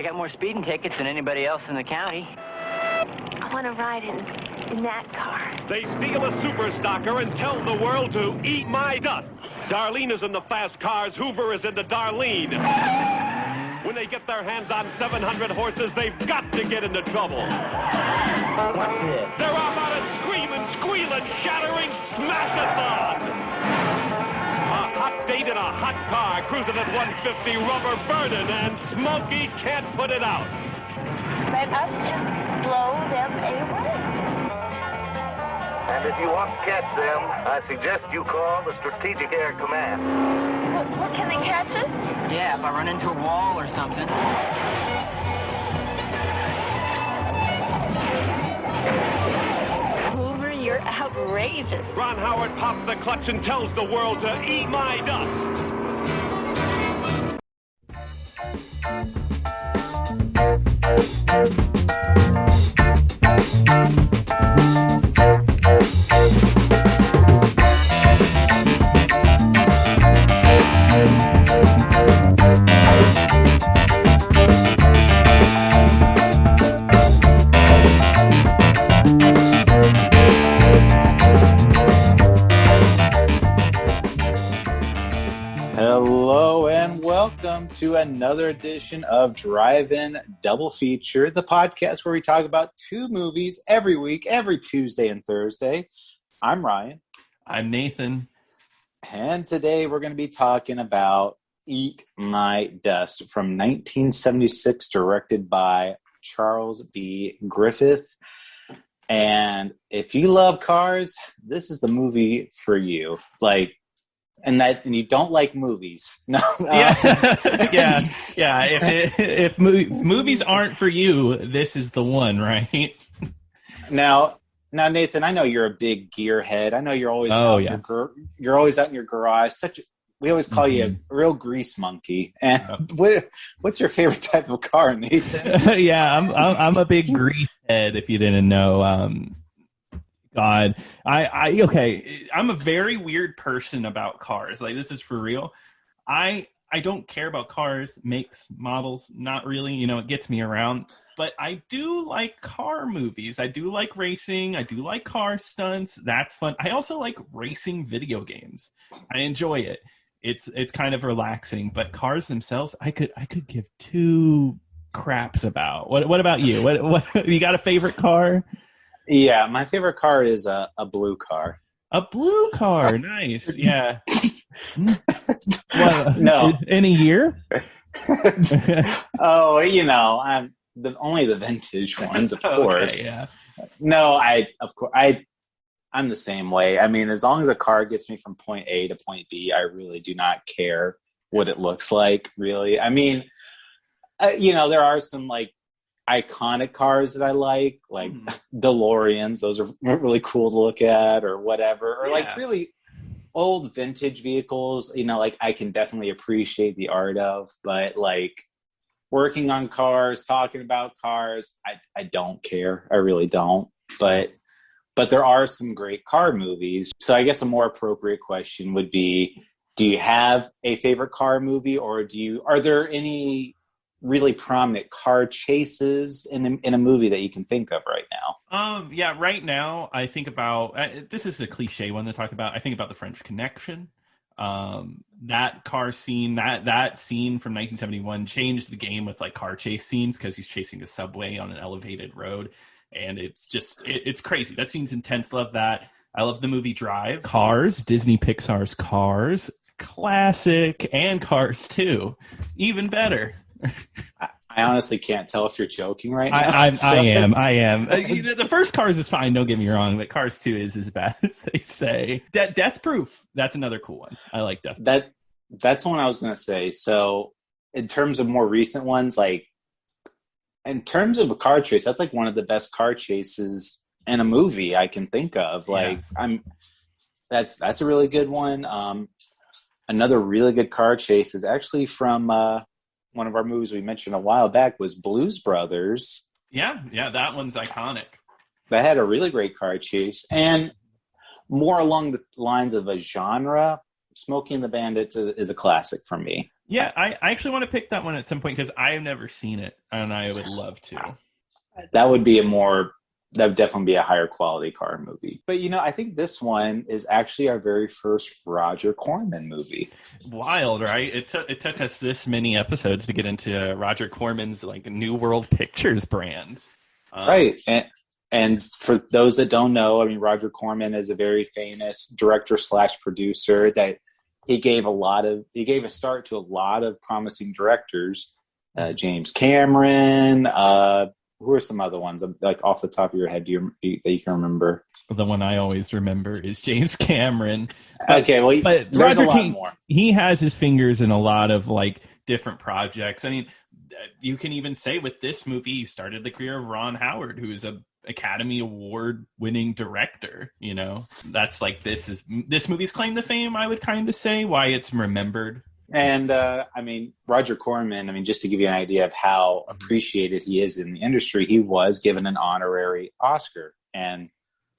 got more speeding tickets than anybody else in the county. I want to ride in that car. They steal a super stocker and tell the world to eat my dust. Darlene is in the fast cars. Hoover is into Darlene. When they get their hands on 700 horses, they've got to get into trouble. What's this? They're off on a screaming, squealing, shattering smash-a-thon. A hot date in a hot car, cruising at 150, rubber burning, and Smokey can't put it out. Let us just blow them away. And if you want to catch them, I suggest you call the Strategic Air Command. What can they catch us? Yeah, if I run into a wall or something. Hoover, you're outrageous. Ron Howard pops the clutch and tells the world to eat my dust. Hello and welcome to another edition of Drive-In Double Feature, the podcast where we talk about two movies every week, every Tuesday and Thursday. I'm Ryan. I'm Nathan. And today we're going to be talking about Eat My Dust from 1976, directed by Charles B. Griffith. And if you love cars, this is the movie for you. And you don't like movies. No. Yeah. If movies aren't for you, this is the one, right? Now, Nathan, I know you're a big gearhead. I know you're always you're always out in your garage. We always call you a real grease monkey. And what's your favorite type of car, Nathan? Yeah, I'm a big grease head. If you didn't know. God, I'm a very weird person about cars. Like, this is for real. I don't care about cars, makes, models, not really. It gets me around. But I do like car movies. I do like racing. I do like car stunts. That's fun. I also like racing video games. I enjoy it. It's kind of relaxing. But cars themselves, I could give two craps about. What about you? What you got a favorite car? Yeah, my favorite car is a blue car. A blue car, nice. Yeah. No. In a year? Oh, I'm only the vintage ones, of course. Okay, yeah. No, I'm the same way. I mean, as long as a car gets me from point A to point B, I really do not care what it looks like, really. I mean, there are some, iconic cars that I like DeLoreans. Those are really cool to look at, or whatever. Or really old vintage vehicles, I can definitely appreciate the art of. But working on cars, talking about cars, I don't care. I really don't. But there are some great car movies. So I guess a more appropriate question would be, do you have a favorite car movie, or are there any really prominent car chases in a movie that you can think of right now? Right now I think about this is a cliche one to talk about. I think about The French Connection. That car scene, that scene from 1971 changed the game with car chase scenes, because he's chasing a subway on an elevated road, and it's just it's crazy. That scene's intense. Love that. I love the movie Drive. Cars, Disney Pixar's Cars, classic, and Cars 2, even better. I honestly can't tell if you're joking right now. I am. The first Cars is fine, don't get me wrong, but Cars 2 is as bad as they say. Death Proof, that's another cool one. I like Death Proof. That's the one I was going to say. So in terms of more recent ones, in terms of a car chase, that's one of the best car chases in a movie I can think of. That's a really good one. Another really good car chase is actually from one of our movies we mentioned a while back, was Blues Brothers. Yeah, that one's iconic. That had a really great car chase. And more along the lines of a genre, Smokey and the Bandits is a classic for me. Yeah, I actually want to pick that one at some point because I have never seen it, and I would love to. That would definitely be a higher quality car movie. But I think this one is actually our very first Roger Corman movie. Wild, right? It took us this many episodes to get into Roger Corman's like New World Pictures brand. Right. And for those that don't know, I mean, Roger Corman is a very famous director / producer that he gave a start to a lot of promising directors. James Cameron, who are some other ones like off the top of your head that you can remember? The one I always remember is James Cameron. But there's Roger a lot King, more. He has his fingers in a lot of like different projects. I mean, you can even say with this movie, he started the career of Ron Howard, who is a Academy Award winning director. That's like this movie's claim to fame. I would kind of say why it's remembered. And I mean, Roger Corman, just to give you an idea of how appreciated he is in the industry, he was given an honorary Oscar. And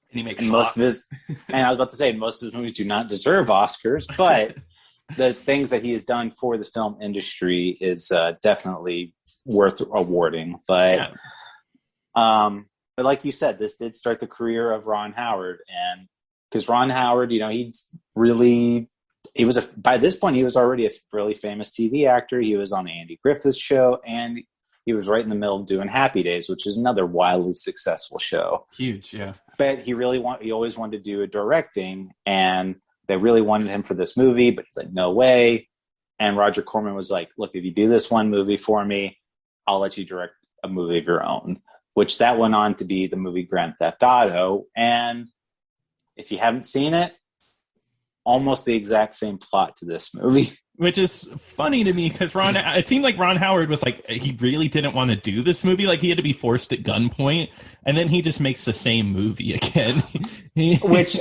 he makes most of his, and I was about to say, most of his movies do not deserve Oscars, but the things that he has done for the film industry is definitely worth awarding. But, but like you said, this did start the career of Ron Howard. And because Ron Howard, by this point, he was already a really famous TV actor. He was on the Andy Griffith Show, and he was right in the middle of doing Happy Days, which is another wildly successful show. Huge, yeah. But he always wanted to do a directing, and they really wanted him for this movie, but he's like, no way. And Roger Corman was like, look, if you do this one movie for me, I'll let you direct a movie of your own, which that went on to be the movie Grand Theft Auto. And if you haven't seen it, almost the exact same plot to this movie. Which is funny to me because it seemed like Ron Howard was like, he really didn't want to do this movie. Like he had to be forced at gunpoint. And then he just makes the same movie again. Which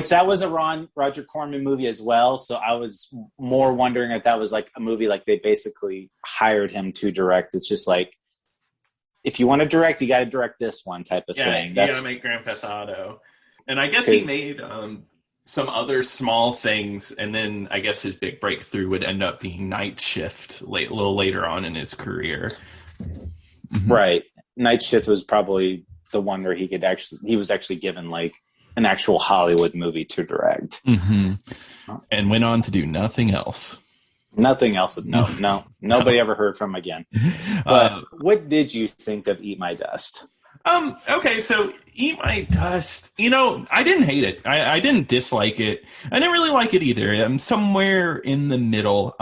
that was a Roger Corman movie as well. So I was more wondering if that was like a movie like they basically hired him to direct. It's just like, if you want to direct, you got to direct this one type of thing. You got to make Grand Theft Auto. And I guess he made some other small things, and then I guess his big breakthrough would end up being Night Shift a little later on in his career. Right. Night Shift was probably the one where he was actually given like an actual Hollywood movie to direct. And went on to do nothing else. Nothing else. Nobody ever heard from him again. But what did you think of Eat My Dust? Okay, so Eat My Dust, I didn't hate it. I didn't dislike it. I didn't really like it either. I'm somewhere in the middle.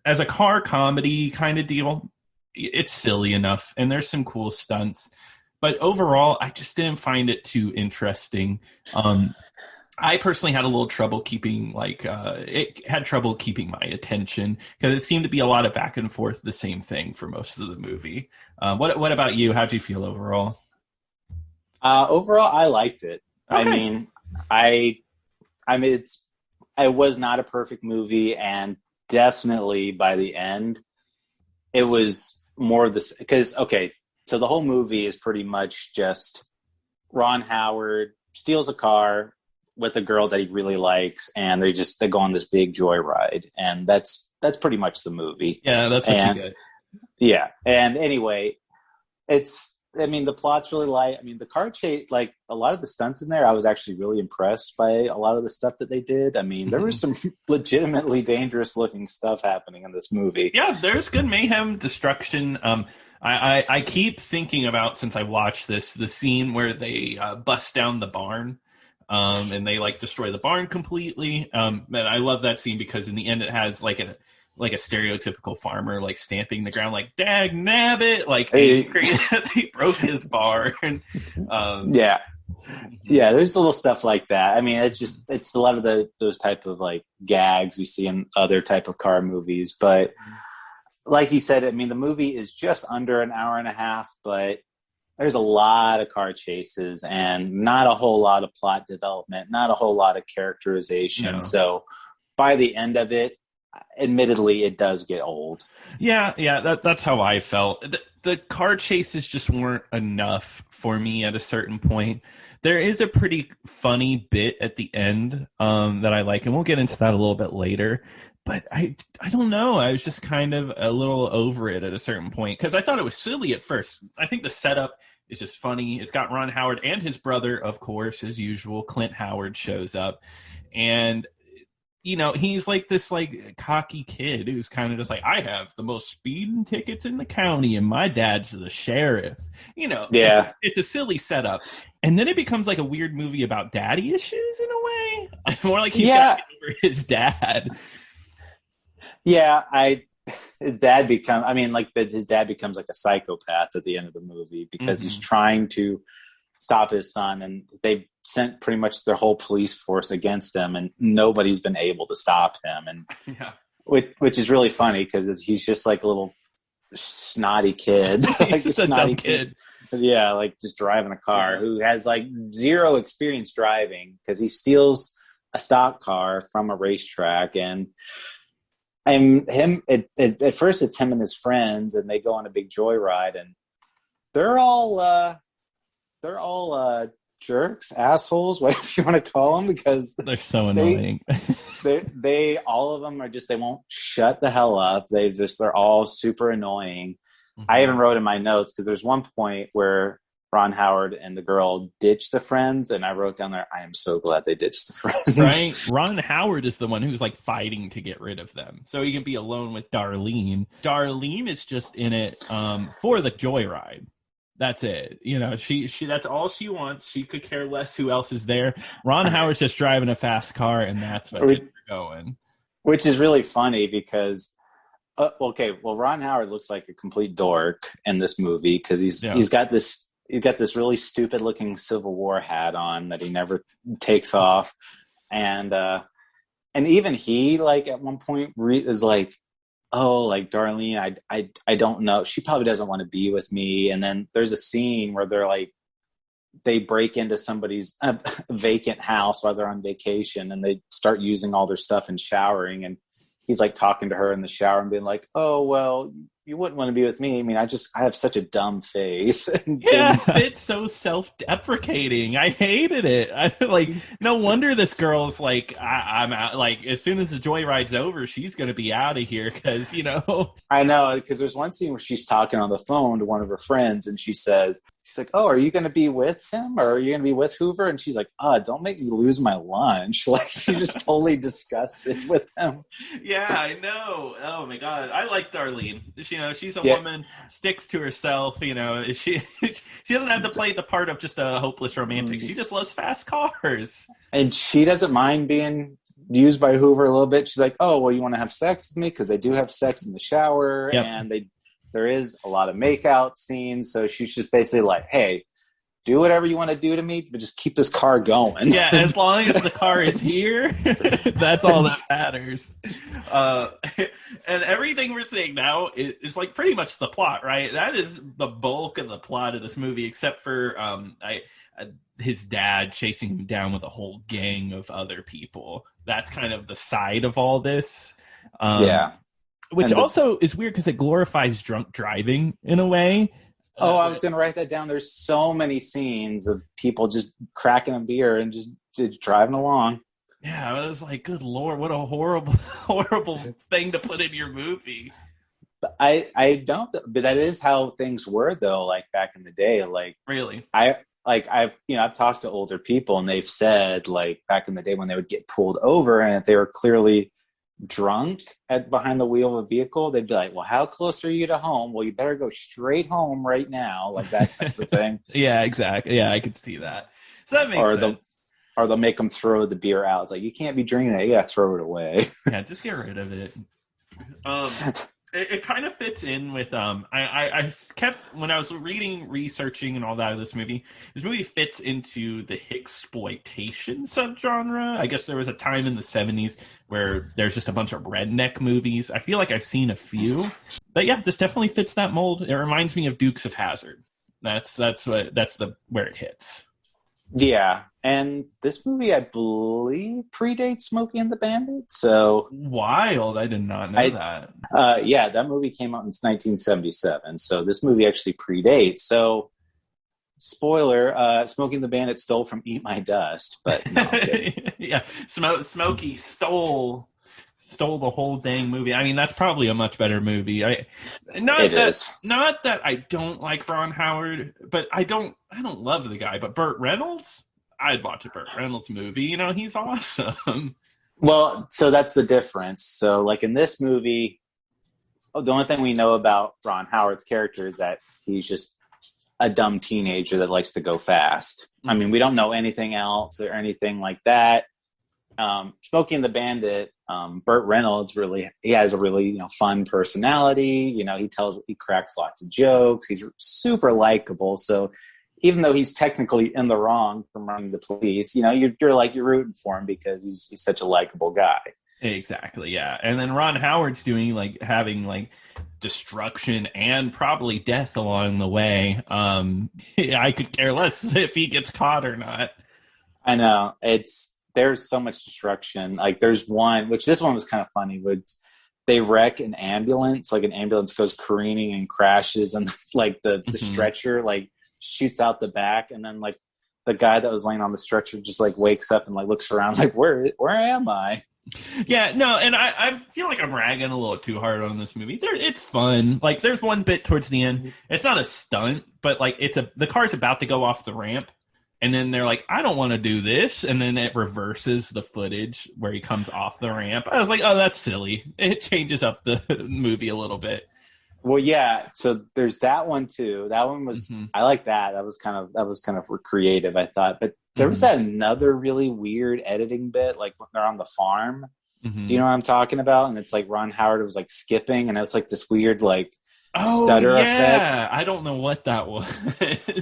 As a car comedy kind of deal, it's silly enough, and there's some cool stunts. But overall, I just didn't find it too interesting. I personally had a little trouble keeping my attention because it seemed to be a lot of back and forth, the same thing for most of the movie. What about you? How'd you feel overall? Overall, I liked it. Okay. It was not a perfect movie, and definitely by the end, it was more of this because so the whole movie is pretty much just Ron Howard steals a car with a girl that he really likes, and they go on this big joyride, and that's pretty much the movie. Yeah, that's what you get. Yeah, and anyway, the plot's really light. The car chase, like a lot of the stunts in there, I was actually really impressed by a lot of the stuff that they did. There was some legitimately dangerous looking stuff happening in this movie. Yeah, there's good mayhem, destruction. I keep thinking about, since I watched this, the scene where they bust down the barn. And they destroy the barn completely. And I love that scene because in the end it has like a stereotypical farmer stamping the ground like dag nabbit, angry that they broke his barn. Yeah, there's little stuff like that. It's a lot of those type of gags you see in other type of car movies. But like you said, the movie is just under an hour and a half, but there's a lot of car chases and not a whole lot of plot development, not a whole lot of characterization. No. So by the end of it, admittedly, it does get old. Yeah, that's how I felt. The car chases just weren't enough for me at a certain point. There is a pretty funny bit at the end that I like, and we'll get into that a little bit later. But I don't know. I was just kind of a little over it at a certain point because I thought it was silly at first. I think the setup is just funny. It's got Ron Howard and his brother, of course, as usual. Clint Howard shows up. And, you know, he's like this like cocky kid who's kind of just like, I have the most speeding tickets in the county and my dad's the sheriff. You know, Yeah. it's a silly setup. And then it becomes like a weird movie about daddy issues in a way. More like he's got to get over his dad. Yeah, his dad becomes like a psychopath at the end of the movie because he's trying to stop his son, and they've sent pretty much their whole police force against him, and nobody's been able to stop him. And which is really funny because he's just like a little snotty kid. He's just a dumb kid. Yeah, like just driving a car who has like zero experience driving because he steals a stock car from a racetrack and. At first it's him and his friends, and they go on a big joyride, and they're all jerks, assholes, whatever you want to call them, because they're so annoying. they all of them are just, they won't shut the hell up. They're all super annoying. I even wrote in my notes because there's one point where Ron Howard and the girl ditch the friends, and I wrote down there, I am so glad they ditched the friends. Right? Ron Howard is the one who's like fighting to get rid of them so he can be alone with Darlene. Darlene is just in it for the joyride. That's it. You know, she that's all she wants. She could care less who else is there. Ron Howard's just driving a fast car, and that's what gets her going. Which is really funny because Ron Howard looks like a complete dork in this movie because he's got this really stupid looking Civil War hat on that he never takes off. And even he, like, at one point is like, oh, like, Darlene, I don't know. She probably doesn't want to be with me. And then there's a scene where they break into somebody's vacant house while they're on vacation, and they start using all their stuff and showering. And he's like talking to her in the shower and being like, oh, well, you wouldn't want to be with me. I mean, I have such a dumb face. It's so self-deprecating. I hated it. No wonder this girl's like, I'm out. Like, as soon as the joyride's over, she's going to be out of here because, you know. I know, because there's one scene where she's talking on the phone to one of her friends, and she's like, oh, are you going to be with him, or are you going to be with Hoover? And she's like, don't make me lose my lunch. Like, she's just totally disgusted with him. Yeah, I know. Oh my God. I like Darlene. She's a woman, sticks to herself, you know, she doesn't have to play the part of just a hopeless romantic. She just loves fast cars. And she doesn't mind being used by Hoover a little bit. She's like, oh, well, you want to have sex with me? Because they do have sex in the shower, and there is a lot of make-out scenes, so she's just basically like, hey, do whatever you want to do to me, but just keep this car going. Yeah, as long as the car is here, that's all that matters. And everything we're seeing now is like pretty much the plot, right? That is the bulk of the plot of this movie, except for his dad chasing him down with a whole gang of other people. That's kind of the side of all this. Which also is weird because it glorifies drunk driving in a way. I was going to write that down. There's so many scenes of people just cracking a beer and just driving along. Yeah, I was like, good Lord, what a horrible, horrible thing to put in your movie. I don't, but that is how things were though. Like back in the day, like really, I've talked to older people, and they've said like back in the day when they would get pulled over, and if they were clearly drunk behind the wheel of a vehicle, they'd be like, well, how close are you to home? Well, you better go straight home right now, like that type of thing. Yeah, exactly. Yeah, I could see that. So that makes sense. They'll make them throw the beer out. It's like, you can't be drinking that. You gotta throw it away. Yeah, just get rid of it. It kind of fits in with I kept, when I was researching and all that of this movie fits into the hicksploitation subgenre. I guess there was a time in the 70s where there's just a bunch of redneck movies. I feel like I've seen a few, but yeah, this definitely fits that mold. It reminds me of Dukes of Hazzard. That's where it hits. Yeah, and this movie, I believe, predates Smokey and the Bandits. So wild! I did not know that. Yeah, that movie came out in 1977. So this movie actually predates. So, spoiler: Smokey and the Bandits stole from Eat My Dust, but no, yeah, Smokey stole stole the whole dang movie. I mean, that's probably a much better movie. Not that I don't like Ron Howard, but I don't love the guy. But Burt Reynolds, I'd watch a Burt Reynolds movie. You know, he's awesome. Well, so that's the difference. So, like in this movie, the only thing we know about Ron Howard's character is that he's just a dumb teenager that likes to go fast. I mean, we don't know anything else or anything like that. Smokey and the Bandit, Burt Reynolds he has a really fun personality. He cracks lots of jokes. He's super likable. So even though he's technically in the wrong from running the police, you're rooting for him because he's such a likable guy. Exactly, yeah. And then Ron Howard's having destruction and probably death along the way. I could care less if he gets caught or not. I know. There's so much destruction. Like there's one, which this one was kind of funny, but they wreck an ambulance. Like an ambulance goes careening and crashes, and the stretcher shoots out the back, and then the guy that was laying on the stretcher just wakes up and looks around where am I? Yeah, no, and I feel like I'm ragging a little too hard on this movie. It's fun. There's one bit towards the end. It's not a stunt, but the car's about to go off the ramp, and then they're like, I don't want to do this, and then it reverses the footage where he comes off the ramp. I was like, oh, that's silly. It changes up the movie a little bit. Well, yeah. So there's that one too. That one was I like that. That was kind of creative, I thought. But there was another really weird editing bit, when they're on the farm. Do you know what I'm talking about? And it's Ron Howard was skipping, and it's this weird stutter effect. I don't know what that was.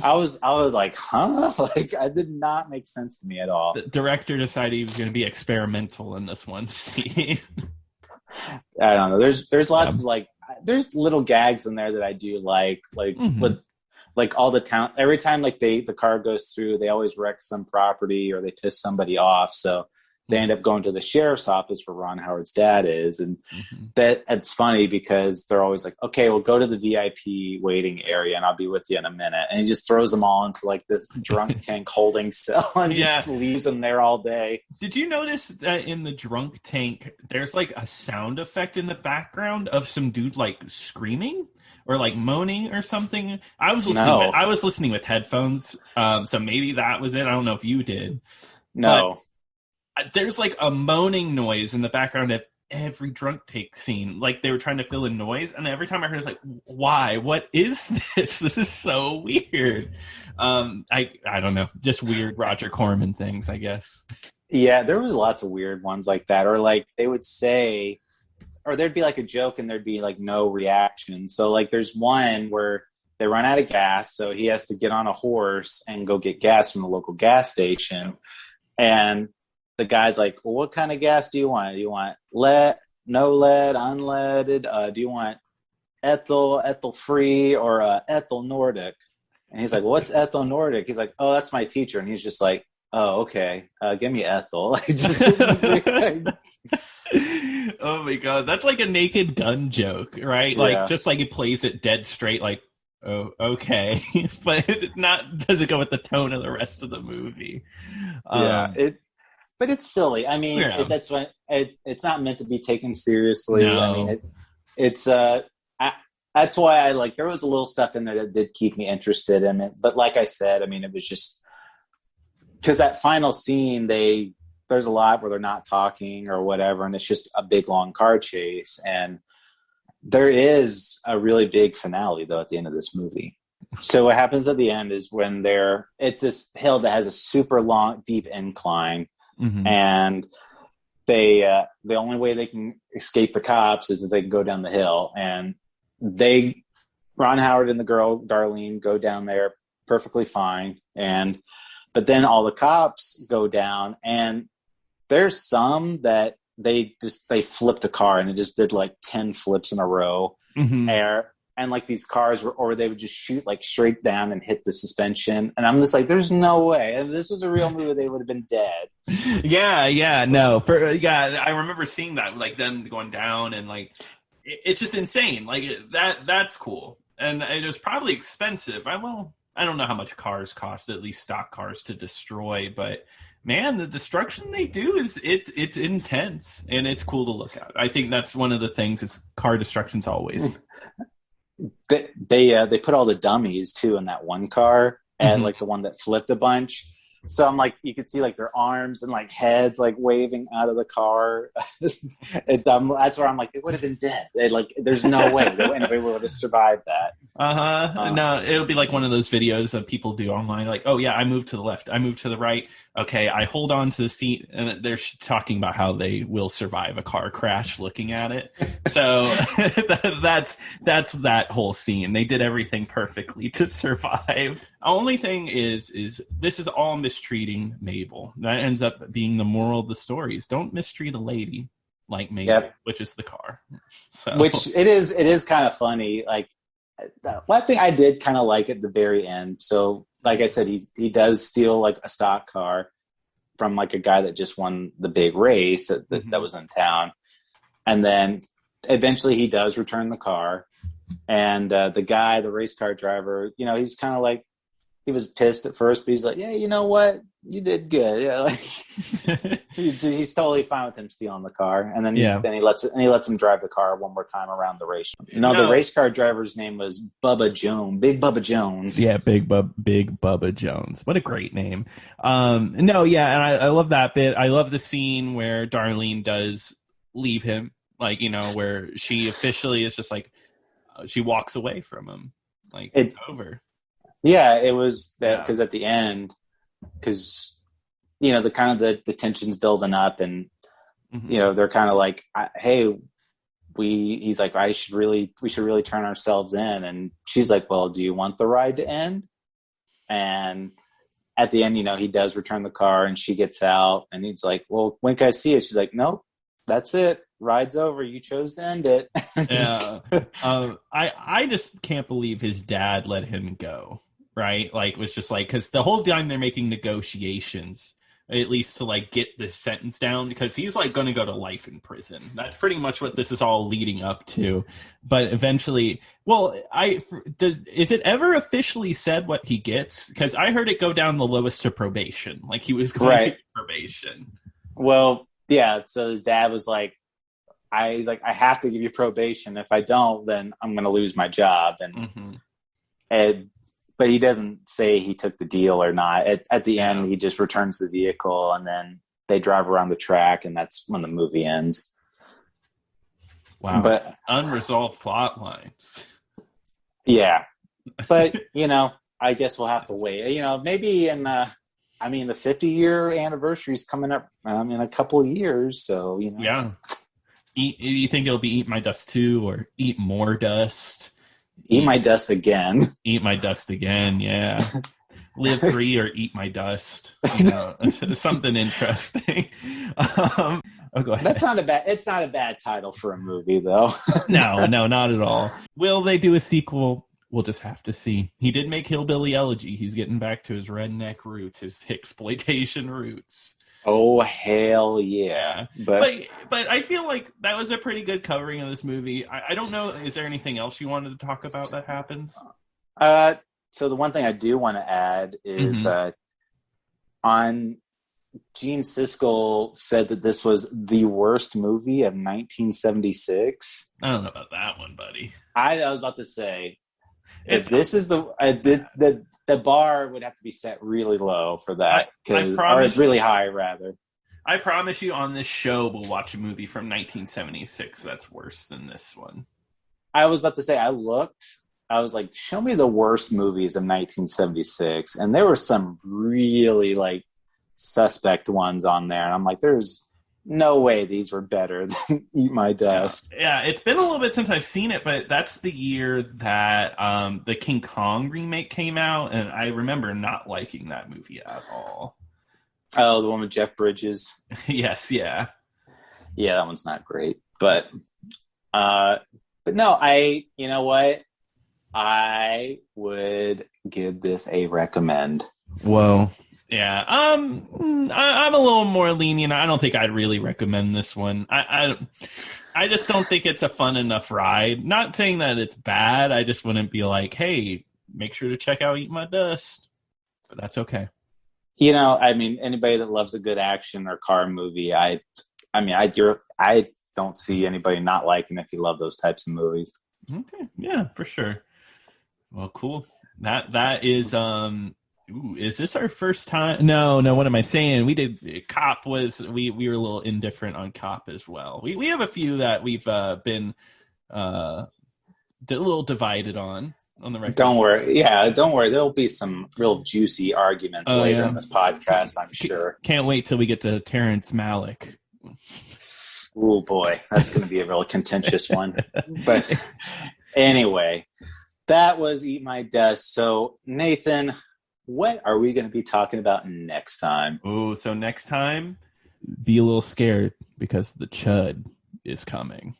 I was like, huh? I did not make sense to me at all. The director decided he was going to be experimental in this one scene. I don't know. There's lots of there's little gags in there that I do with all the town. Every time the car goes through, they always wreck some property or they piss somebody off. So they end up going to the sheriff's office where Ron Howard's dad is. And it's funny because they're always okay, we'll go to the VIP waiting area and I'll be with you in a minute. And he just throws them all into this drunk tank holding cell and just leaves them there all day. Did you notice that in the drunk tank, there's a sound effect in the background of some dude screaming or moaning or something? I was listening with headphones. So maybe that was it. I don't know if you did. No. But there's a moaning noise in the background of every drunk take scene. They were trying to fill in noise, and every time I heard it, why? What is this? This is so weird. I don't know, just weird Roger Corman things, I guess. Yeah, there was lots of weird ones like that, or they would say, or there'd be a joke and there'd be no reaction. So there's one where they run out of gas, so he has to get on a horse and go get gas from the local gas station, and the guy's like, well, what kind of gas do you want? Do you want no lead, unleaded? Do you want ethyl free, or ethyl Nordic? And he's like, well, what's ethyl Nordic? He's like, oh, that's my teacher. And he's just like, oh, okay, give me ethyl. Oh my God. That's a Naked Gun joke, right? Just he plays it dead straight, oh, okay. But doesn't go with the tone of the rest of the movie. But it's silly. I mean, that's why it's not meant to be taken seriously. No. I mean, it's that's why I there was a little stuff in there that did keep me interested in it. But like I said, I mean, it was just because that final scene, there's a lot where they're not talking or whatever, and it's just a big long car chase. And there is a really big finale though at the end of this movie. So what happens at the end is when it's this hill that has a super long, deep incline. And the only way they can escape the cops is if they can go down the hill. And Ron Howard and the girl Darlene go down there perfectly fine. But then all the cops go down, and there's some that they flipped a car and it just did 10 flips in a row. And these cars or they would just shoot straight down and hit the suspension. And I'm just there's no way. If this was a real movie, they would have been dead. No. I remember seeing that, them going down and it's just insane. That's cool. And it was probably expensive. I don't know how much cars cost, at least stock cars, to destroy, but man, the destruction they do is it's intense and it's cool to look at. I think that's one of the things is car destruction's always. They put all the dummies too in that one car, and like the one that flipped a bunch. So I'm like, you could see like their arms and like heads like waving out of the car. That's where I'm like, they would have been dead. There's no way that anybody would have survived that. No, it'll be like one of those videos that people do online. Like, oh yeah, I moved to the left, I moved to the right. Okay, I hold on to the seat, and they're talking about how they will survive a car crash looking at it. So that's that whole scene. They did everything perfectly to survive. Only thing is this is all mistreating Mabel. That ends up being the moral of the story. Is don't mistreat a lady like Mabel, which is the car. So. Which it is kind of funny. Like one thing I did kind of like at the very end. So like I said, he does steal like a stock car from like a guy that just won the big race that was in town, and then eventually he does return the car, and the race car driver, he's kind of like, he was pissed at first, but he's like, yeah, you know what? You did good. Yeah, like he's totally fine with him stealing the car, and then he lets him drive the car one more time around the race. No, the race car driver's name was Bubba Jones, Big Bubba Jones. Yeah, Big Bubba Jones. What a great name. And I love that bit. I love the scene where Darlene does leave him, like where she officially is just like she walks away from him, like it's over. Yeah, it was that because at the end, because the kind of the tension's building up, and they're kind of like, hey, he's like, we should really turn ourselves in, and she's like, well, do you want the ride to end? And at the end, he does return the car, and she gets out, and he's like, well, when can I see it? She's like, nope, that's it. Ride's over. You chose to end it. Yeah. I just can't believe his dad let him go. Right? Like, it was just like, because the whole time they're making negotiations, at least to like get this sentence down, because he's like going to go to life in prison. That's pretty much what this is all leading up to. But eventually, is it ever officially said what he gets? Because I heard it go down the lowest to probation. Like he was going to probation. Well, yeah. So his dad was like, he's like, I have to give you probation. If I don't, then I'm going to lose my job. And but he doesn't say he took the deal or not. At the end, he just returns the vehicle, and then they drive around the track, and that's when the movie ends. Wow. But unresolved plot lines. Yeah. But, I guess we'll have to wait. Maybe in, the 50-year anniversary is coming up in a couple of years. So, Yeah. You think it'll be Eat My Dust 2 or Eat More Dust? Eat My Dust again. Eat My Dust again, yeah. Live Free or Eat My Dust. Something interesting. Go ahead. It's not a bad title for a movie, though. No, not at all. Will they do a sequel? We'll just have to see. He did make Hillbilly Elegy. He's getting back to his redneck roots, his hicksploitation roots. Oh, hell yeah. But I feel like that was a pretty good covering of this movie. I don't know. Is there anything else you wanted to talk about that happens? So the one thing I do want to add is on Gene Siskel said that this was the worst movie of 1976. I don't know about that one, buddy. I was about to say, this is the bar would have to be set really low for that. Or it's really high, rather. I promise you on this show we'll watch a movie from 1976 that's worse than this one. I was about to say, I was like, show me the worst movies of 1976. And there were some really, like, suspect ones on there. And I'm like, there's no way these were better than Eat My Dust. Yeah, it's been a little bit since I've seen it, but that's the year that the King Kong remake came out, and I remember not liking that movie at all. Oh, the one with Jeff Bridges? Yes, yeah. Yeah, that one's not great. But no, you know what? I would give this a recommend. Whoa. Yeah, I'm a little more lenient. I don't think I'd really recommend this one. I just don't think it's a fun enough ride. Not saying that it's bad. I just wouldn't be like, hey, make sure to check out Eat My Dust. But that's okay. You know, I mean, anybody that loves a good action or car movie, I don't see anybody not liking if you love those types of movies. Okay, yeah, for sure. Well, cool. That is is this our first time? No, what am I saying? We did Cop we were a little indifferent on Cop as well. We have a few that we've been a little divided on the record. Don't worry. There'll be some real juicy arguments later in this podcast, I'm sure. Can't wait till we get to Terrence Malick. Oh boy, that's going to be a real contentious one. But anyway, that was Eat My Dust. So Nathan, what are we going to be talking about next time? Oh, so next time, be a little scared because the Chud is coming.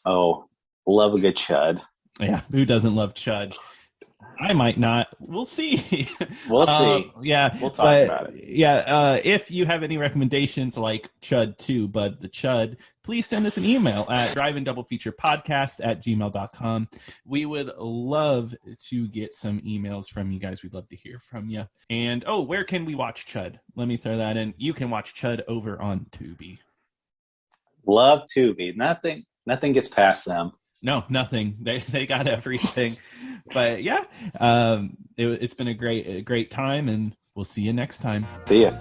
Oh, love a good Chud. Yeah, who doesn't love Chud? I might not. We'll see. We'll see. Yeah, we'll talk about it. Yeah, if you have any recommendations like Chud 2, Bud the Chud, please send us an email at drivein-double-feature-podcast@gmail.com. We would love to get some emails from you guys. We'd love to hear from you. And, where can we watch Chud? Let me throw that in. You can watch Chud over on Tubi. Love Tubi. Nothing gets past them. No, nothing. They got everything. But yeah, it's been a great time, and we'll see you next time. See ya.